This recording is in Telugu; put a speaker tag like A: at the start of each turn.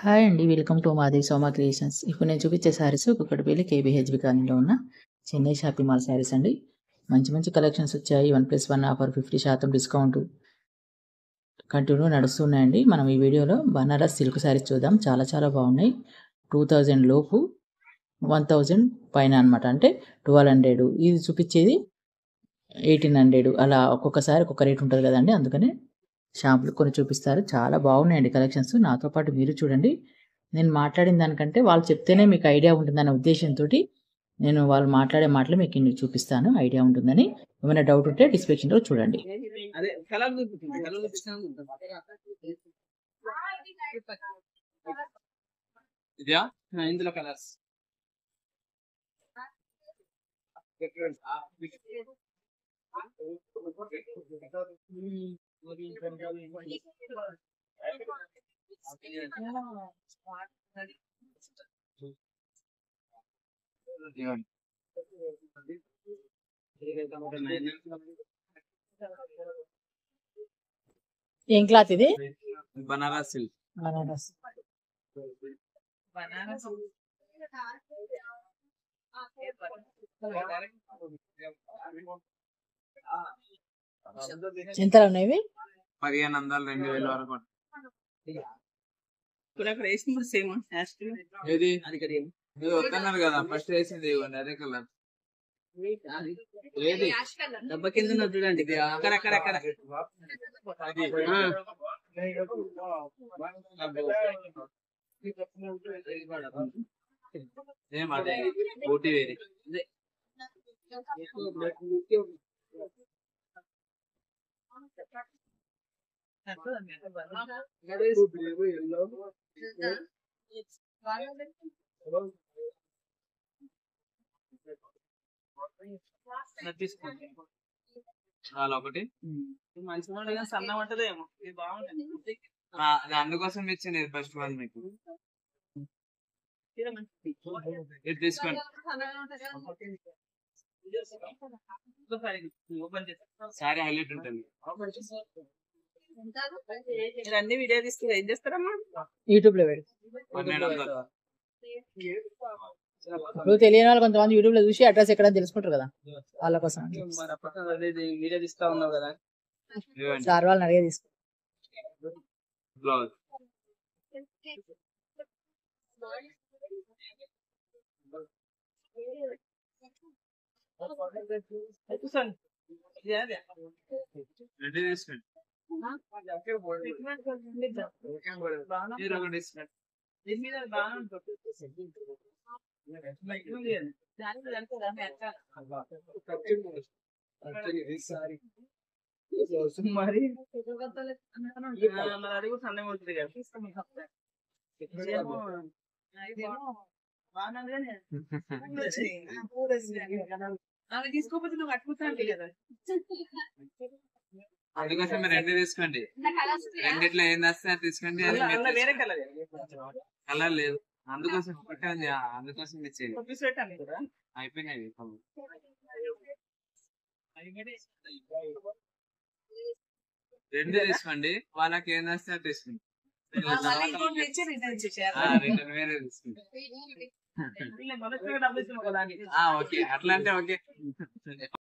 A: హాయ్ అండి. Welcome to Madevi Soma creations. ఇప్పుడు నేను చూపించే శారీస్ కుక్కటిపల్లి కేబీహెచ్‌బీ కాలనీలో ఉన్న చెన్నై షాపింగ్ మాల్ శారీస్ అండి. మంచి మంచి కలెక్షన్స్ వచ్చాయి. 1+1 ఆఫర్ 50% డిస్కౌంట్ కంటిన్యూ నడుస్తున్నాయండి. మనం ఈ వీడియోలో బనారస్ సిల్క్ శారీస్ చూద్దాం. చాలా చాలా బాగున్నాయి. 2000 లోపు 1000 పైన అనమాట. అంటే 1200. ఇది చూపించేది 1800 అలా ఒక్కొక్కసారి ఒక్కొక్క రేట్ ఉంటుంది కదండి. అందుకనే షాంపులు కొన్ని చూపిస్తారు. చాలా బాగున్నాయండి కలెక్షన్స్. నాతో పాటు మీరు చూడండి. నేను మాట్లాడిన దానికంటే వాళ్ళు చెప్తేనే మీకు ఐడియా ఉంటుందన్న ఉద్దేశంతోటి నేను వాళ్ళు మాట్లాడే మాటలు మీకు ఇన్ని చూపిస్తాను. ఐడియా ఉంటుందని. ఏమైనా డౌట్ ఉంటే డిస్క్రిప్షన్‌లో చూడండి.
B: ఇందులో కలర్స్
A: ఏం క్లాత్ ఇది?
B: బనారస్ సిల్క్.
A: బనారస్. ఎంతలో ఉన్నాయి?
B: 1500 2000 వరకు.
C: సేమ్
B: ఏది మీరు వస్తున్నారు కదా ఫస్ట్ వేసింది ఇవ్వండి అదే కలర్. ఏది
C: డబ్బా కింద ఉన్నది చూడండి. అక్కడ అక్కడ అక్కడ
B: ఏం అదే బూటీ వేరి. చాలా ఒకటి
C: మంచిగా సన్న ఉంటదేమో. ఇది బాగుంటుంది.
B: అందుకోసం ఇచ్చింది ఫస్ట్ వన్ మీకు. ఇది తీసుకోండి. సారీ హైలైట్ ఉంటుంది.
C: మీరు అన్ని వీడియో తీసుకుని ఏం చేస్తారమ్మా?
A: యూట్యూబ్ లో పెడు.
B: 1200.
A: ఇప్పుడు తెలియని వాళ్ళు కొంతమంది యూట్యూబ్ లో చూసి అడ్రస్ ఎక్కడ తెలుసుకుంటారు కదా, వాళ్ళ కోసం.
C: వీడియో తీస్తా ఉన్నావు కదా.
A: సార్ వాళ్ళని అడిగే తీసుకో.
B: బ్లౌజ్ రెడీ తీసుకోండి. మీరు ఒకటి తీసుకోండి.
C: మరి అది కూడా సన్నగా ఉంటుంది కదా. అవి తీసుకోకపోతే నువ్వు కట్టుకుంటా కదా.
B: అందుకోసం మీరు రెండు తీసుకోండి. రెండిట్లో ఏం వస్తే అది తీసుకోండి. అది
C: వేరే కలర్
B: కలర్ లేదు అందుకోసం ఒకటే ఉంది. అందుకోసం ఇచ్చేది అయిపోయినాయి. రెండు తీసుకోండి. వాళ్ళకి ఏం వస్తే అది తీసుకోండి. రిటర్న్ వేరే తీసుకోండి. ఓకే అట్లా అంటే ఓకే.